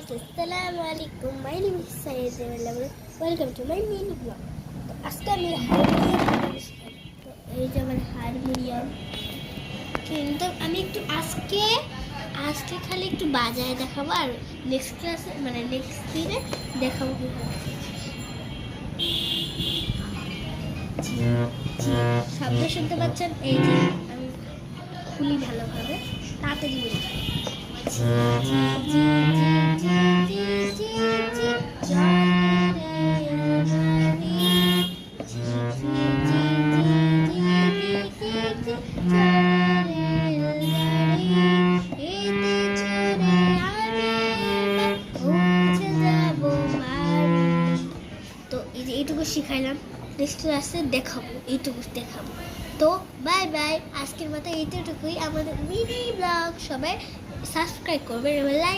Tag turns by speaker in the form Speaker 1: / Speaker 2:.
Speaker 1: Assalamu alaikum. My name is Syed Zawal. Welcome to my mini vlog. তো আজকে আমি এই যে আমার হারমোনিয়াম, কিন্তু আমি একটু আজকে খালি একটু বাজায় দেখাবো, আর নেক্সট ক্লাসে মানে নেক্সট দিনে দেখাবো শব্দ শুনতে পাচ্ছেন। এই যে আমি খুলি ভালোভাবে, তাড়াতাড়ি বলি। তো এইটুকু শিখাইলাম, নেক্সট ক্লাসে দেখাবো, এইটুকু দেখাবো। তো বাই বাই, আজকের মতো এইটুকুই আমাদের মিনি ব্লগ। সবাই সাবস্ক্রাইব করবেন এবং লাইক